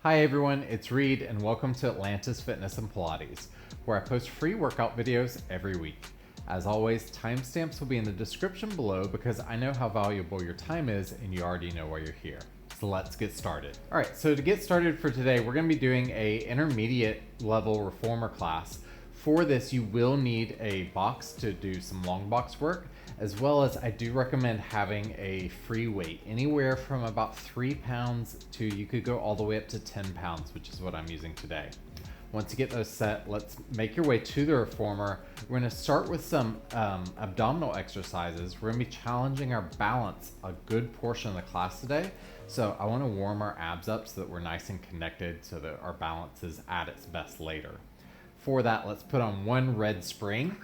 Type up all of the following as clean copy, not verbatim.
Hi everyone, it's Reed and welcome to Atlantis Fitness and Pilates, where I post free workout videos every week. As always, timestamps will be in the description below because I know how valuable your time is and you already know why you're here. So let's get started. All right, so to get started for today, we're gonna be doing a intermediate level reformer class. For this, you will need a box to do some long box work, as well as I do recommend having a free weight, anywhere from about 3 pounds to you could go all the way up to 10 pounds, which is what I'm using today. Once you get those set, let's make your way to the reformer. We're gonna start with some abdominal exercises. We're gonna be challenging our balance a good portion of the class today. So I wanna warm our abs up so that we're nice and connected so that our balance is at its best later. For that, let's put on one red spring.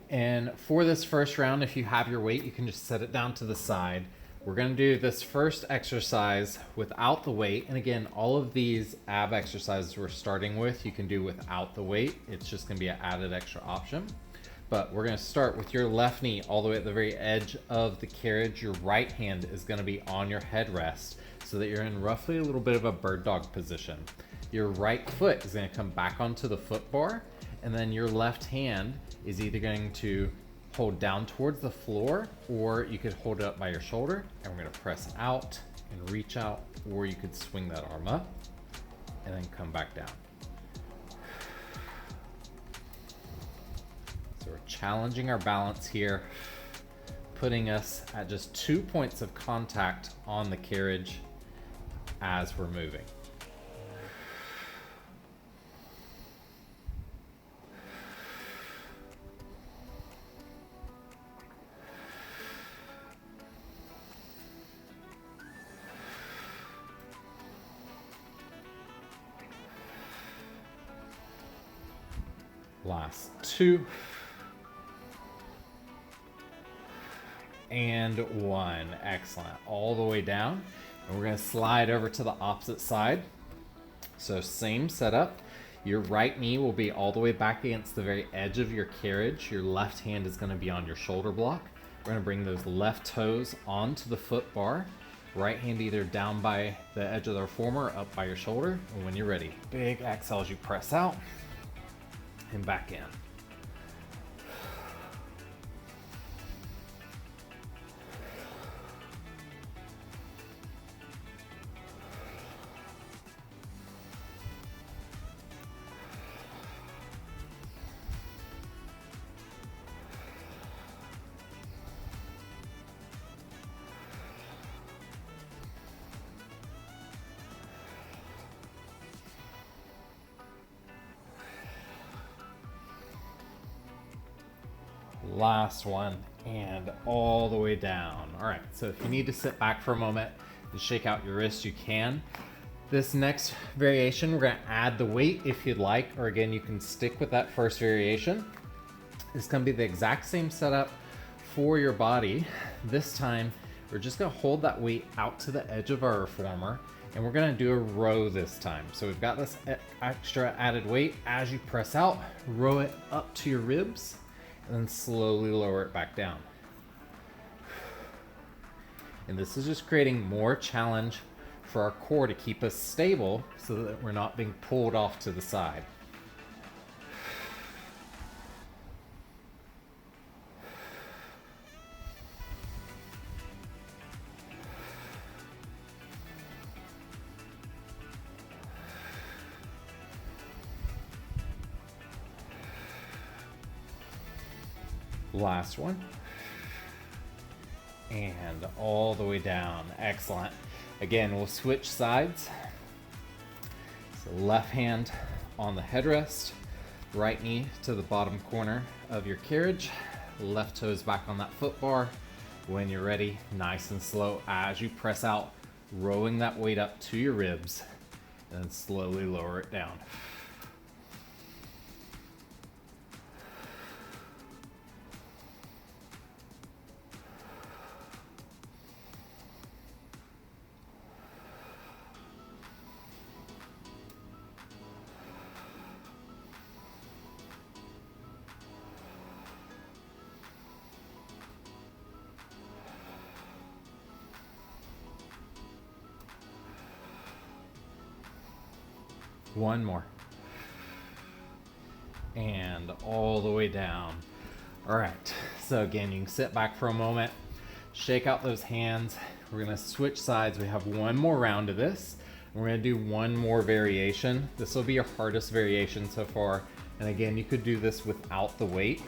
And for this first round, if you have your weight, you can just set it down to the side. We're gonna do this first exercise without the weight. And again, all of these ab exercises we're starting with, you can do without the weight. It's just gonna be an added extra option. But we're gonna start with your left knee all the way at the very edge of the carriage. Your right hand is gonna be on your headrest so that you're in roughly a little bit of a bird dog position. Your right foot is gonna come back onto the foot bar, and then your left hand is either going to hold down towards the floor, or you could hold it up by your shoulder, and we're gonna press out and reach out, or you could swing that arm up and then come back down. So we're challenging our balance here, putting us at just 2 points of contact on the carriage as we're moving. Last two. And one. Excellent. All the way down. And we're going to slide over to the opposite side. So same setup. Your right knee will be all the way back against the very edge of your carriage. Your left hand is going to be on your shoulder block. We're going to bring those left toes onto the foot bar. Right hand either down by the edge of the reformer or up by your shoulder. And when you're ready, big exhale as you press out and back in. Last one, and all the way down. All right, so if you need to sit back for a moment and shake out your wrists, you can. This next variation, we're gonna add the weight if you'd like, or again, you can stick with that first variation. It's gonna be the exact same setup for your body. This time, we're just gonna hold that weight out to the edge of our reformer, and we're gonna do a row this time. So we've got this extra added weight. As you press out, row it up to your ribs, and then slowly lower it back down. And this is just creating more challenge for our core to keep us stable so that we're not being pulled off to the side. Last one. And all the way down. Excellent. Again, we'll switch sides. So left hand on the headrest, right knee to the bottom corner of your carriage, left toes back on that foot bar. When you're ready, nice and slow as you press out, rowing that weight up to your ribs, and then slowly lower it down. One more. And all the way down. All right, so again, you can sit back for a moment, shake out those hands. We're gonna switch sides. We have one more round of this. We're gonna do one more variation. This will be your hardest variation so far. And again, you could do this without the weight.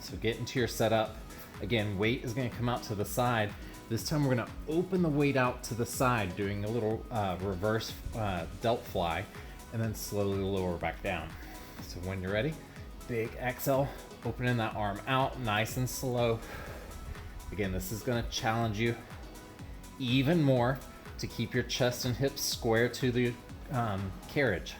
So get into your setup. Again, weight is gonna come out to the side. This time we're gonna open the weight out to the side, doing a little reverse delt fly, and then slowly lower back down. So when you're ready, big exhale, opening that arm out, nice and slow. Again, this is gonna challenge you even more to keep your chest and hips square to the carriage.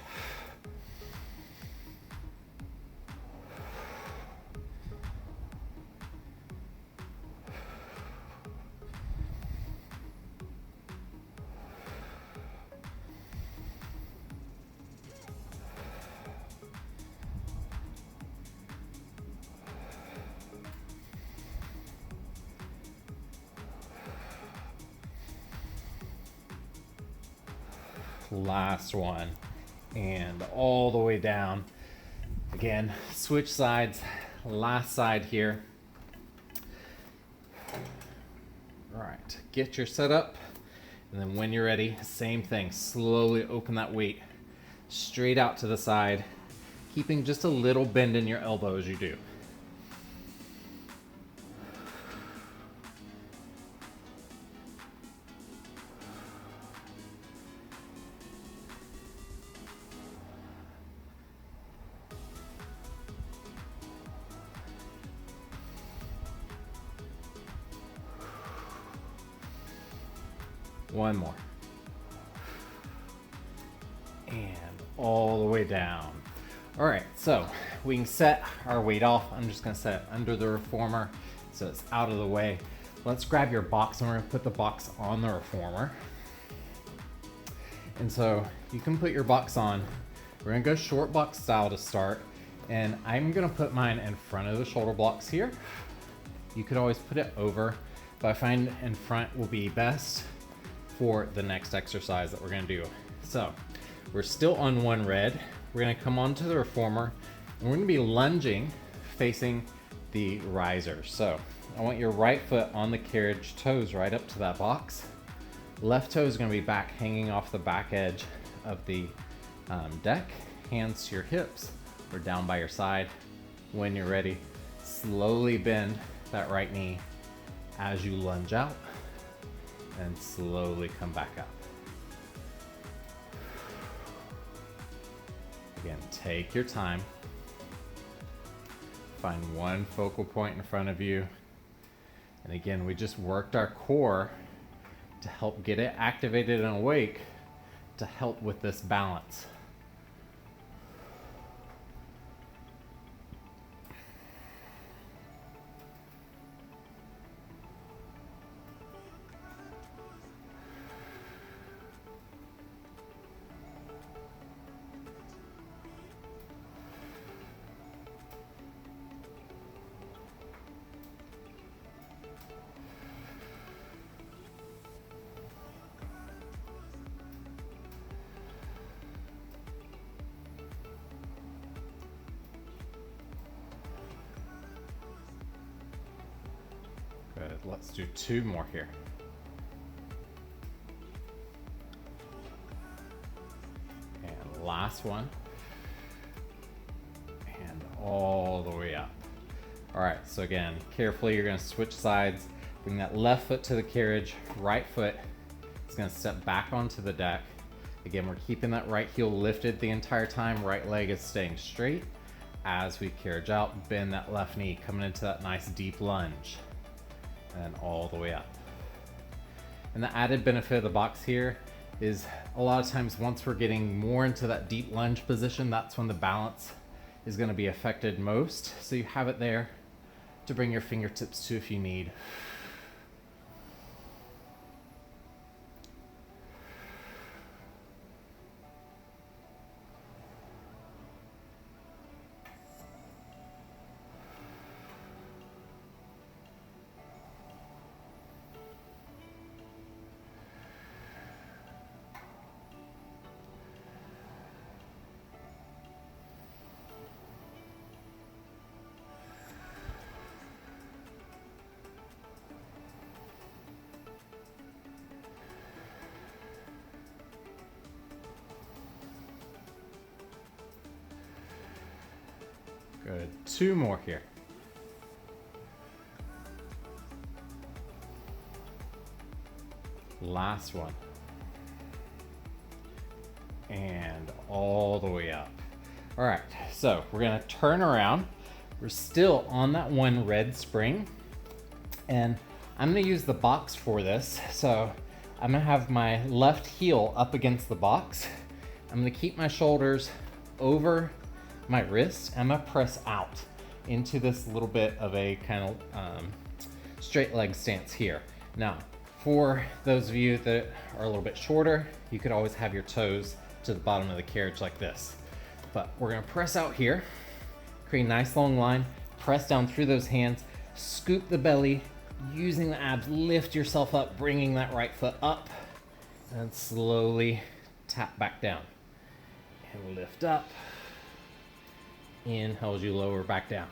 Last one, and all the way down. Again, switch sides, last side here. All right, get your setup, and then when you're ready, same thing, slowly open that weight straight out to the side, keeping just a little bend in your elbow as you do. One more. And all the way down. All right, so we can set our weight off. I'm just gonna set it under the reformer so it's out of the way. Let's grab your box and we're gonna put the box on the reformer. And so you can put your box on. We're gonna go short box style to start. And I'm gonna put mine in front of the shoulder blocks here. You could always put it over, but I find in front will be best for the next exercise that we're gonna do. So we're still on one red. We're gonna come onto the reformer and we're gonna be lunging facing the riser. So I want your right foot on the carriage, toes right up to that box. Left toe is gonna be back hanging off the back edge of the deck. Hands to your hips or down by your side. When you're ready, slowly bend that right knee as you lunge out and slowly come back up. Again, take your time. Find one focal point in front of you. And again, we just worked our core to help get it activated and awake to help with this balance. Good, let's do two more here. And last one. And all the way up. All right, so again, carefully you're gonna switch sides. Bring that left foot to the carriage, right foot is gonna step back onto the deck. Again, we're keeping that right heel lifted the entire time. Right leg is staying straight. As we carriage out, bend that left knee, coming into that nice deep lunge. And all the way up. And the added benefit of the box here is a lot of times once we're getting more into that deep lunge position, that's when the balance is going to be affected most. So you have it there to bring your fingertips to if you need. Good. 2 more here. Last one. And all the way up. All right, so we're gonna turn around. We're still on that one red spring, and I'm gonna use the box for this. So I'm gonna have my left heel up against the box. I'm gonna keep my shoulders over my wrist. I'm gonna press out into this little bit of a kind of straight leg stance here. Now, for those of you that are a little bit shorter, you could always have your toes to the bottom of the carriage like this. But we're gonna press out here, create a nice long line, press down through those hands, scoop the belly, using the abs, lift yourself up, bringing that right foot up, and slowly tap back down. And lift up, inhale as you lower back down.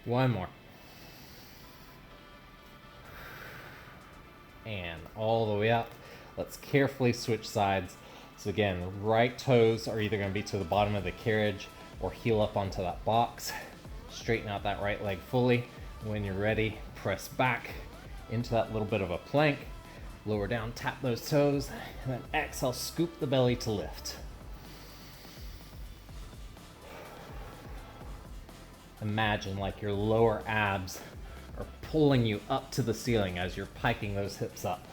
One more. And all the way up. Let's carefully switch sides. So again, the right toes are either going to be to the bottom of the carriage or heel up onto that box. Straighten out that right leg fully. When you're ready, press back into that little bit of a plank. Lower down, tap those toes, and then exhale, scoop the belly to lift. Imagine like your lower abs are pulling you up to the ceiling as you're piking those hips up.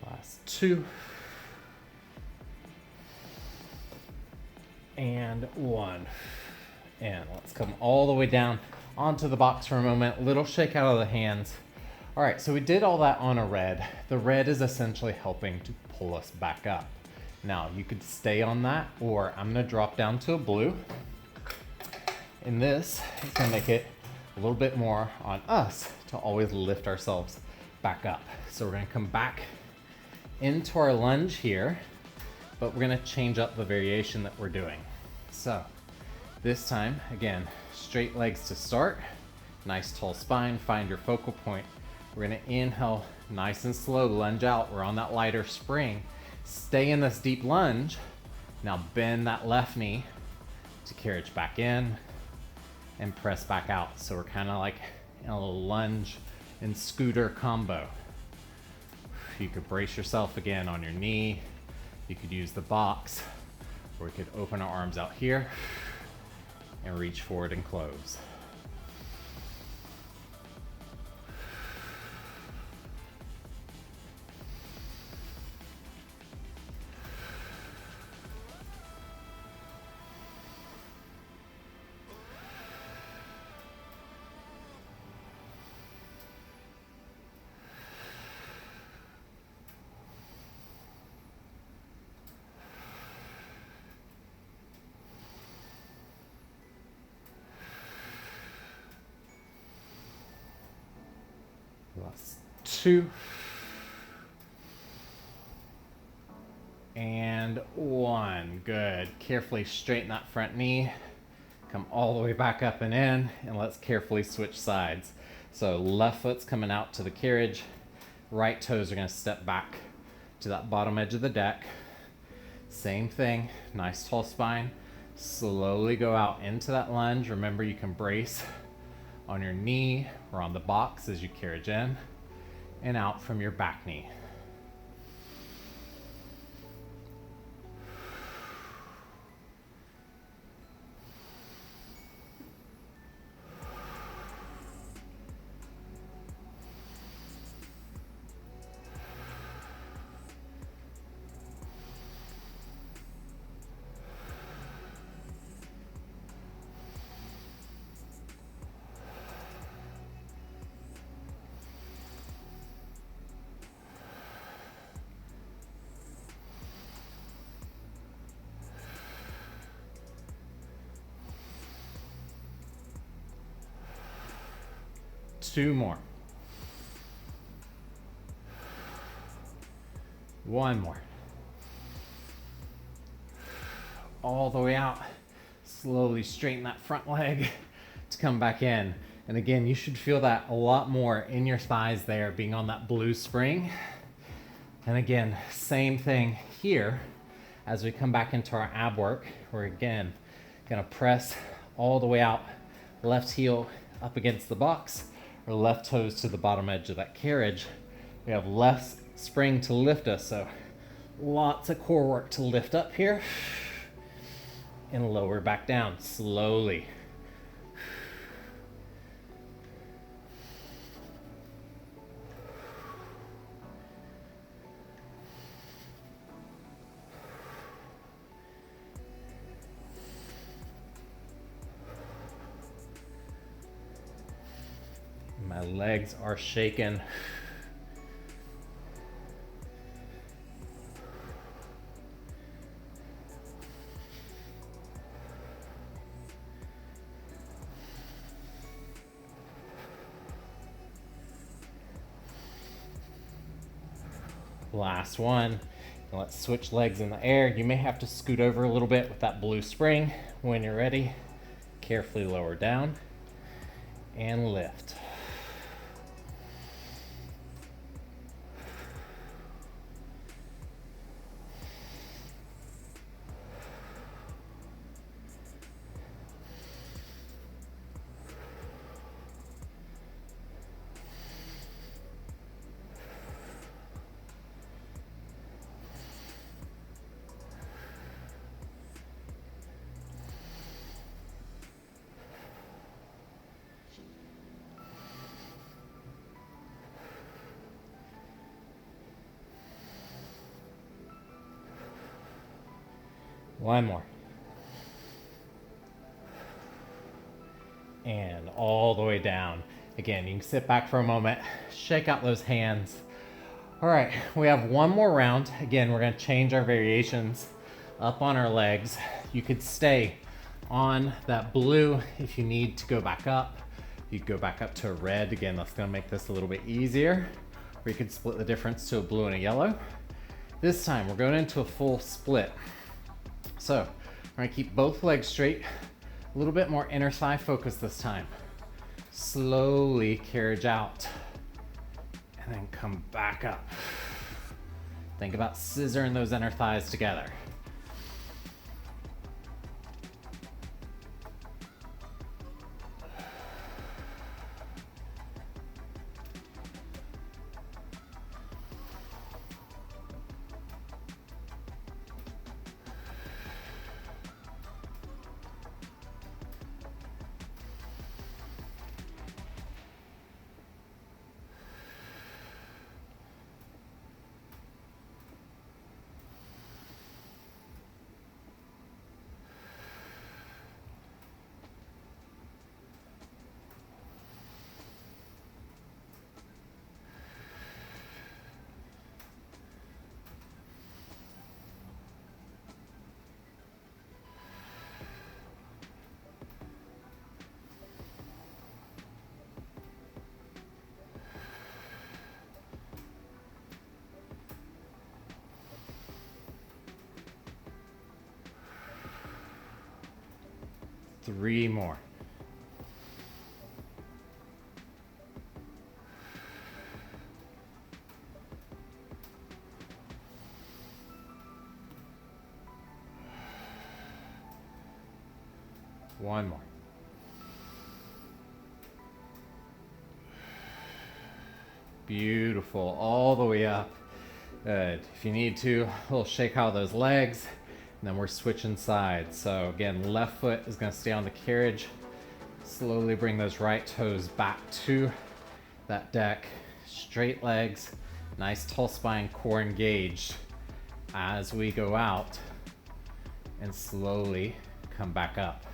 Last 2. And 1. And let's come all the way down onto the box for a moment. Little shake out of the hands. All right, so we did all that on a red. The red is essentially helping to pull us back up. Now, you could stay on that, or I'm gonna drop down to a blue. And this is gonna make it a little bit more on us to always lift ourselves back up. So we're gonna come back into our lunge here, but we're gonna change up the variation that we're doing. So this time, again, straight legs to start, nice tall spine, find your focal point. We're gonna inhale nice and slow, lunge out. We're on that lighter spring. Stay in this deep lunge. Now bend that left knee to carriage back in and press back out. So we're kind of like in a little lunge and scooter combo. You could brace yourself again on your knee. You could use the box, or we could open our arms out here and reach forward and close. Last 2. And 1. Good. Carefully straighten that front knee. Come all the way back up and in, and let's carefully switch sides. So left foot's coming out to the carriage. Right toes are going to step back to that bottom edge of the deck. Same thing. Nice tall spine. Slowly go out into that lunge. Remember, you can brace on your knee or on the box as you carriage in and out from your back knee. 2 more. 1 more. All the way out. Slowly straighten that front leg to come back in. And again, you should feel that a lot more in your thighs there, being on that blue spring. And again, same thing here. As we come back into our ab work, we're again gonna press all the way out, left heel up against the box, or left toes to the bottom edge of that carriage. We have less spring to lift us, so lots of core work to lift up here and lower back down slowly. My legs are shaking. Last one. And let's switch legs in the air. You may have to scoot over a little bit with that blue spring. When you're ready, carefully lower down and lift. One more. And all the way down. Again, you can sit back for a moment, shake out those hands. All right, we have one more round. Again, we're gonna change our variations up on our legs. You could stay on that blue if you need to go back up. You could go back up to a red. Again, that's gonna make this a little bit easier. Or you could split the difference to a blue and a yellow. This time, we're going into a full split. So, we're gonna keep both legs straight, a little bit more inner thigh focus this time. Slowly carriage out, and then come back up. Think about scissoring those inner thighs together. Three more. One more. Beautiful, all the way up. Good. If you need to, we'll shake out those legs. And then we're switching sides. So again, left foot is gonna stay on the carriage. Slowly bring those right toes back to that deck. Straight legs, nice tall spine, core engaged. As we go out and slowly come back up.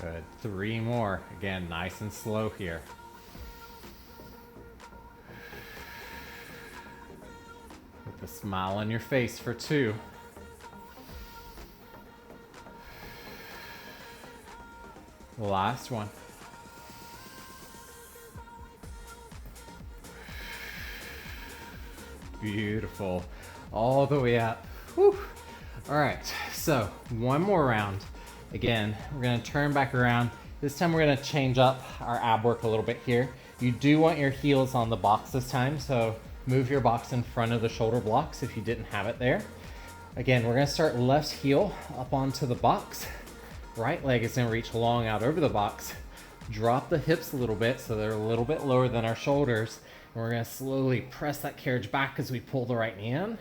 Good. 3 more. Again, nice and slow here. With a smile on your face for 2. Last one. Beautiful. All the way up. Whew. All right, so one more round. Again, we're gonna turn back around. This time we're gonna change up our ab work a little bit here. You do want your heels on the box this time, so move your box in front of the shoulder blocks if you didn't have it there. Again, we're gonna start left heel up onto the box. Right leg is gonna reach long out over the box. Drop the hips a little bit so they're a little bit lower than our shoulders. And we're gonna slowly press that carriage back as we pull the right knee in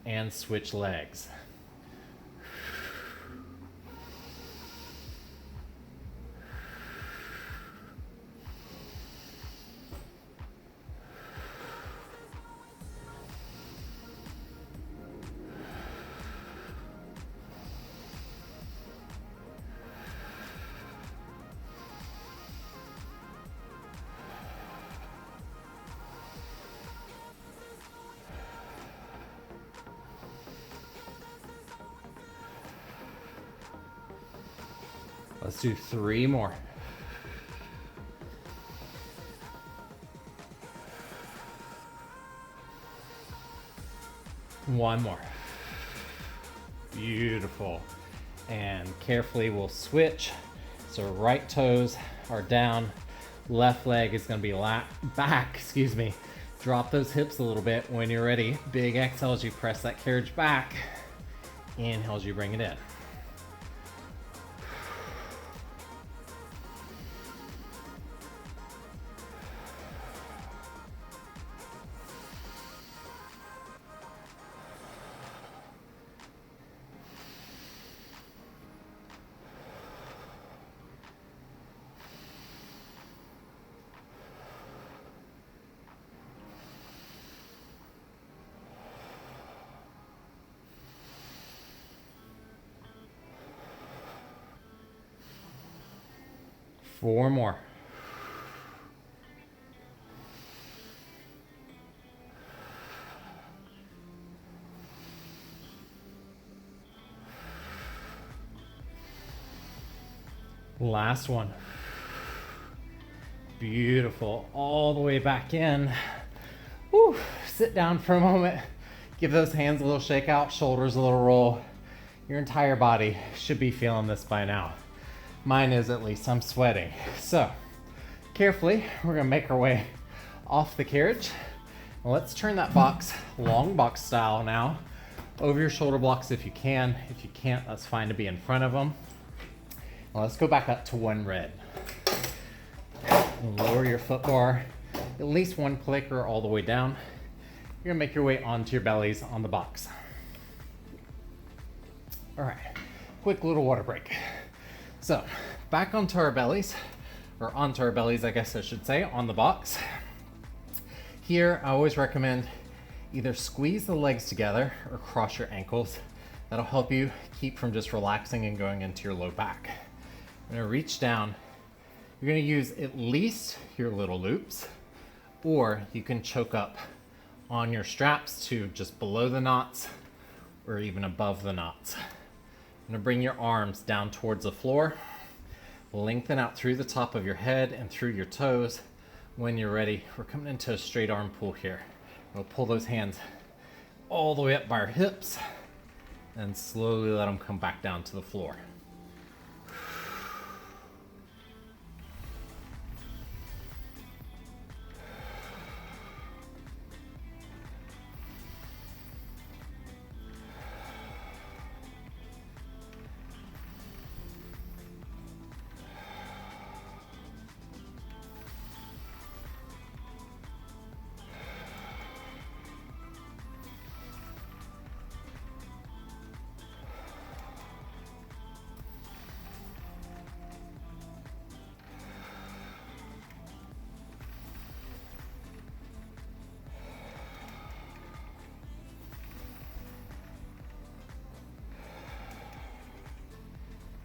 and switch legs. Let's do 3 more. One more. Beautiful. And carefully we'll switch. So right toes are down, left leg is gonna be back, excuse me. Drop those hips a little bit when you're ready. Big exhale as you press that carriage back. Inhale as you bring it in. 4 more. Last one. Beautiful. All the way back in. Whew. Sit down for a moment. Give those hands a little shake out, shoulders a little roll. Your entire body should be feeling this by now. Mine is, at least. I'm sweating. So carefully, we're gonna make our way off the carriage. Let's turn that box, long box style now, over your shoulder blocks if you can. If you can't, that's fine to be in front of them. Let's go back up to one red. Lower your foot bar, at least one clicker all the way down. You're gonna make your way onto your bellies on the box. All right, quick little water break. So back onto our bellies, or onto our bellies, I guess I should say, on the box. Here, I always recommend either squeeze the legs together or cross your ankles. That'll help you keep from just relaxing and going into your low back. I'm gonna reach down. You're gonna use at least your little loops, or you can choke up on your straps to just below the knots or even above the knots. I'm gonna bring your arms down towards the floor, lengthen out through the top of your head and through your toes. When you're ready, we're coming into a straight arm pull here. We'll pull those hands all the way up by our hips and slowly let them come back down to the floor.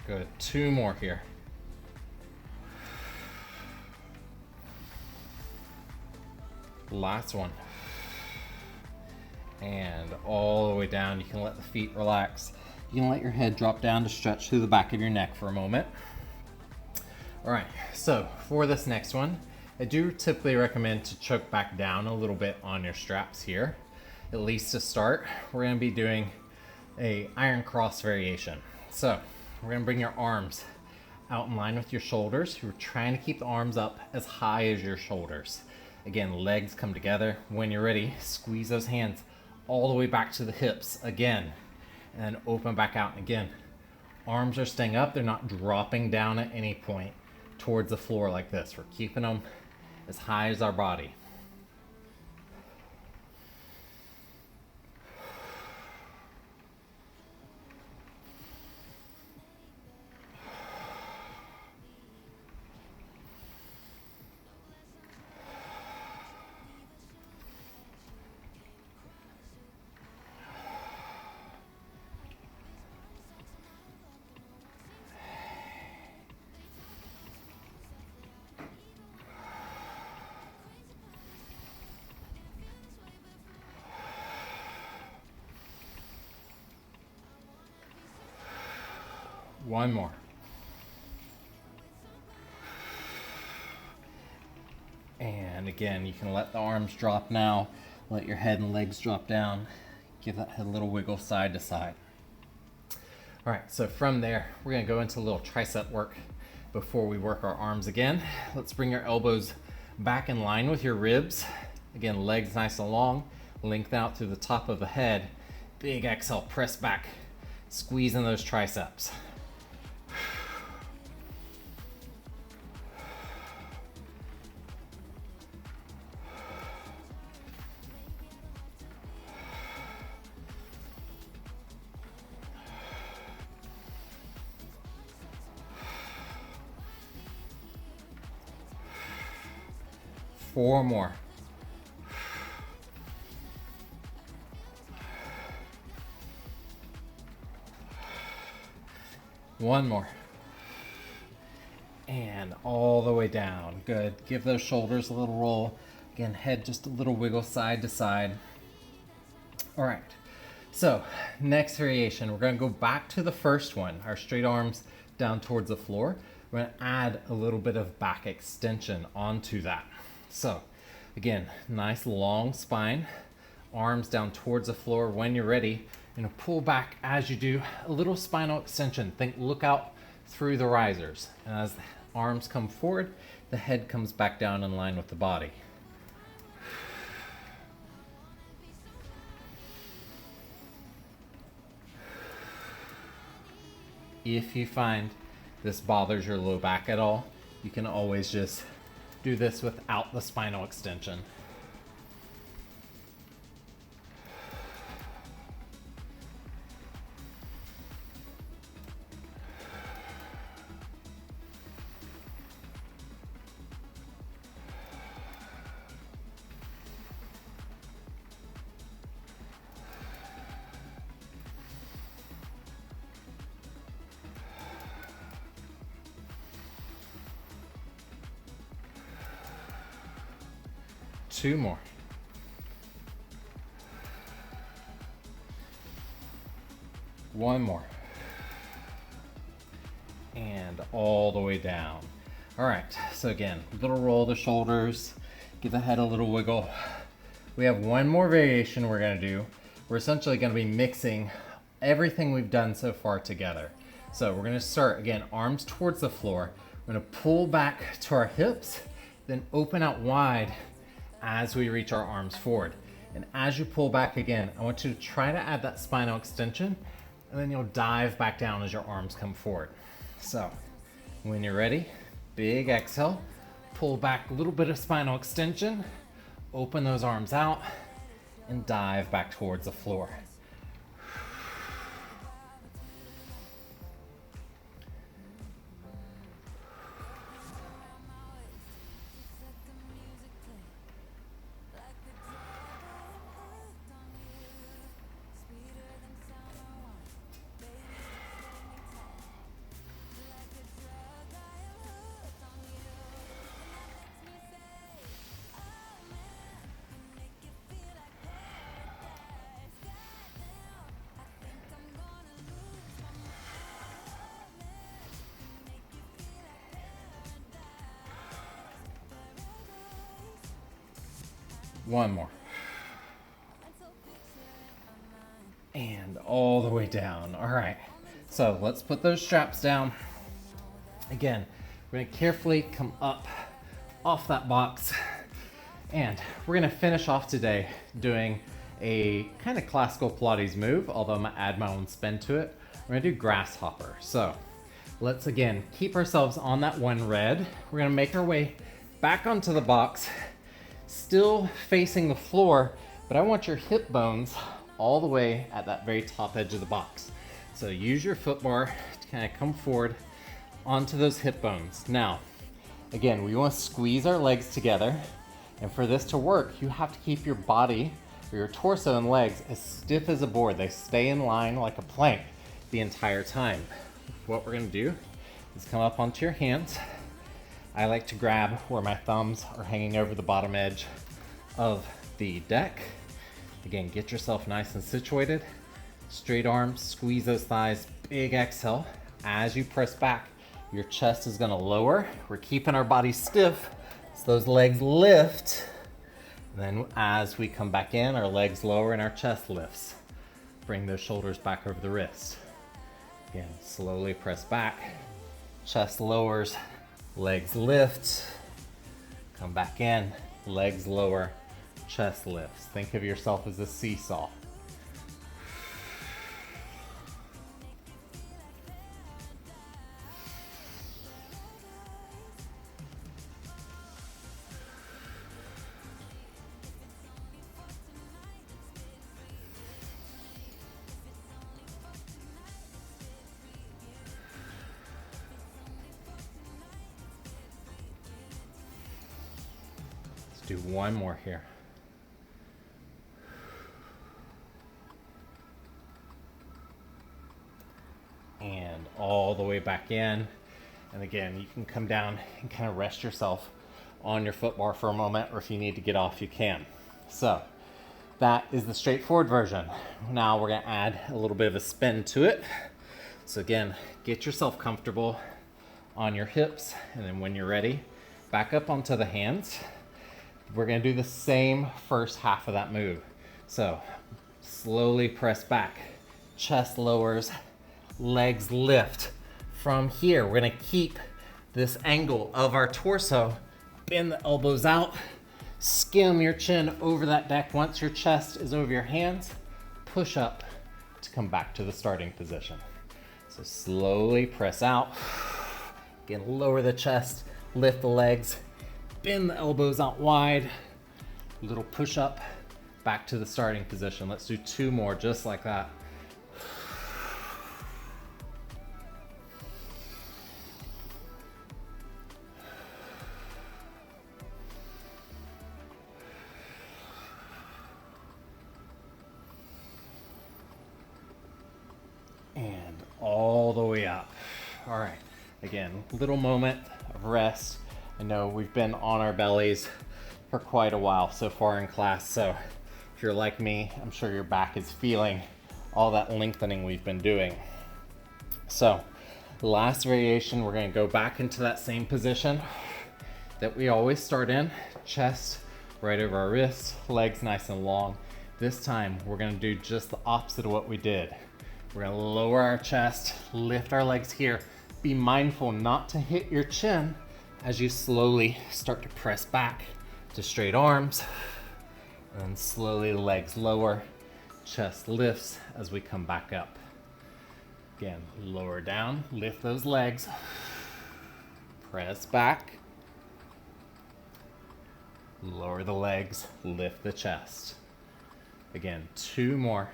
Good, 2 more here. Last one. And all the way down. You can let the feet relax. You can let your head drop down to stretch through the back of your neck for a moment. All right, so for this next one, I do typically recommend to choke back down a little bit on your straps here. At least to start, we're gonna be doing a iron cross variation. So we're gonna bring your arms out in line with your shoulders. You're trying to keep the arms up as high as your shoulders. Again, legs come together. When you're ready, squeeze those hands all the way back to the hips again, and then open back out. And again, arms are staying up. They're not dropping down at any point towards the floor like this. We're keeping them as high as our body. One more. And again, you can let the arms drop now. Let your head and legs drop down. Give that head a little wiggle side to side. All right, so from there, we're gonna go into a little tricep work before we work our arms again. Let's bring your elbows back in line with your ribs. Again, legs nice and long. Lengthen out through the top of the head. Big exhale, press back. Squeezing those triceps. 4 more. One more. And all the way down. Good. Give those shoulders a little roll. Again, head just a little wiggle side to side. All right. So next variation, we're going to go back to the first one. Our straight arms down towards the floor. We're going to add a little bit of back extension onto that. So again, nice long spine, arms down towards the floor. When you're ready, you're going to pull back as you do a little spinal extension. Think look out through the risers. And as the arms come forward, the head comes back down in line with the body. If you find this bothers your low back at all, you can always just do this without the spinal extension. Two more. One more. And all the way down. All right, so again, little roll the shoulders, give the head a little wiggle. We have one more variation we're gonna do. We're essentially gonna be mixing everything we've done so far together. So we're gonna start, again, arms towards the floor. We're gonna pull back to our hips, then open out wide as we reach our arms forward. And as you pull back again, I want you to try to add that spinal extension, and then you'll dive back down as your arms come forward. So when you're ready, big exhale, pull back a little bit of spinal extension, open those arms out, and dive back towards the floor. One more. And all the way down. All right. So let's put those straps down. Again, we're gonna carefully come up off that box. And we're gonna finish off today doing a kind of classical Pilates move, although I'm gonna add my own spin to it. We're gonna do Grasshopper. So let's again keep ourselves on that one red. We're gonna make our way back onto the box, still facing the floor, but I want your hip bones all the way at that very top edge of the box. So use your foot bar to kind of come forward onto those hip bones. Now, again, we want to squeeze our legs together. And for this to work, you have to keep your body or your torso and legs as stiff as a board. They stay in line like a plank the entire time. What we're gonna do is come up onto your hands. I like to grab where my thumbs are hanging over the bottom edge of the deck. Again, get yourself nice and situated. Straight arms, squeeze those thighs, big exhale. As you press back, your chest is gonna lower. We're keeping our body stiff, so those legs lift. And then as we come back in, our legs lower and our chest lifts. Bring those shoulders back over the wrist. Again, slowly press back. Chest lowers, legs lift. Come back in, legs lower, chest lifts. Think of yourself as a seesaw. Do one more here. And all the way back in. And again, you can come down and kind of rest yourself on your foot bar for a moment, or if you need to get off, you can. So that is the straightforward version. Now we're gonna add a little bit of a spin to it. So again, get yourself comfortable on your hips, and then when you're ready, back up onto the hands. We're gonna do the same first half of that move. So slowly press back, chest lowers, legs lift. From here, we're gonna keep this angle of our torso, bend the elbows out, skim your chin over that deck. Once your chest is over your hands, push up to come back to the starting position. So slowly press out. Again, lower the chest, lift the legs, bend the elbows out wide, little push up, back to the starting position. Let's do two more just like that. And all the way up. All right, again, little moment of rest. I know we've been on our bellies for quite a while so far in class, so if you're like me, I'm sure your back is feeling all that lengthening we've been doing. So, last variation, we're gonna go back into that same position that we always start in. Chest right over our wrists, legs nice and long. This time, we're gonna do just the opposite of what we did. We're gonna lower our chest, lift our legs here. Be mindful not to hit your chin as you slowly start to press back to straight arms, and slowly legs lower, chest lifts as we come back up. Again, lower down, lift those legs, press back, lower the legs, lift the chest. Again, two more.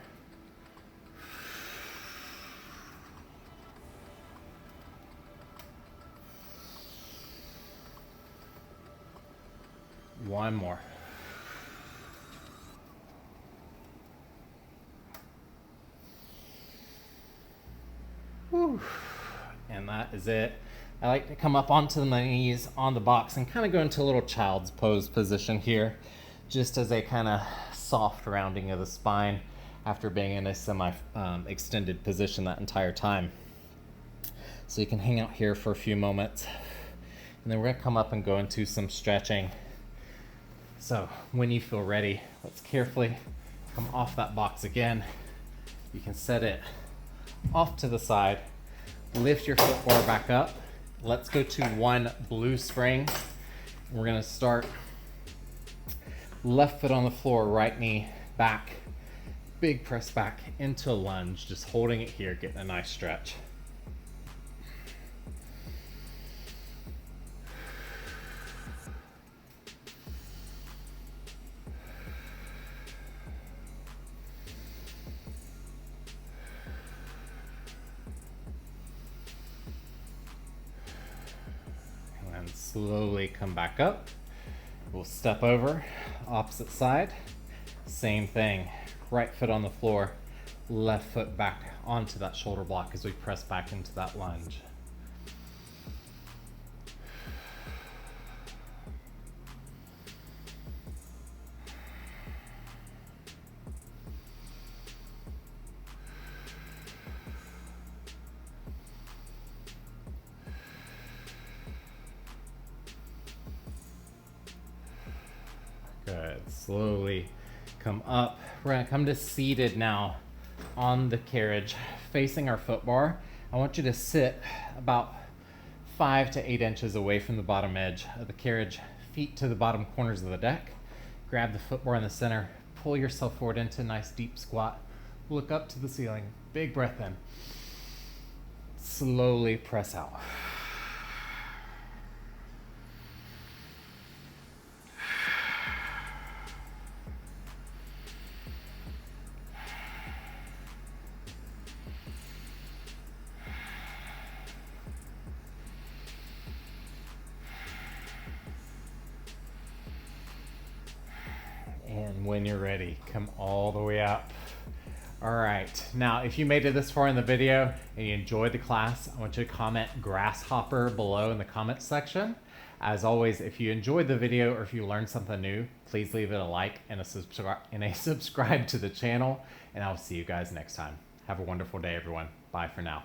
One more. Whew. And that is it. I like to come up onto my knees on the box and kind of go into a little child's pose position here, just as a kind of soft rounding of the spine after being in a semi-extended position that entire time. So you can hang out here for a few moments, and then we're gonna come up and go into some stretching. So when you feel ready, let's carefully come off that box again. You can set it off to the side, lift your foot bar back up. Let's go to one blue spring. We're gonna start left foot on the floor, right knee back, big press back into a lunge, just holding it here, getting a nice stretch. And slowly come back up. We'll step over, opposite side, same thing. Right foot on the floor, left foot back onto that shoulder block as we press back into that lunge. Good. Slowly come up. We're gonna come to seated now on the carriage, facing our foot bar. I want you to sit about 5 to 8 inches away from the bottom edge of the carriage, feet to the bottom corners of the deck. Grab the foot bar in the center, pull yourself forward into a nice deep squat. Look up to the ceiling, big breath in. Slowly press out. And when you're ready, come all the way up. All right, now if you made it this far in the video and you enjoyed the class, I want you to comment Grasshopper below in the comments section. As always, if you enjoyed the video or if you learned something new, please leave it a like and a subscribe to the channel, and I'll see you guys next time. Have a wonderful day, everyone. Bye for now.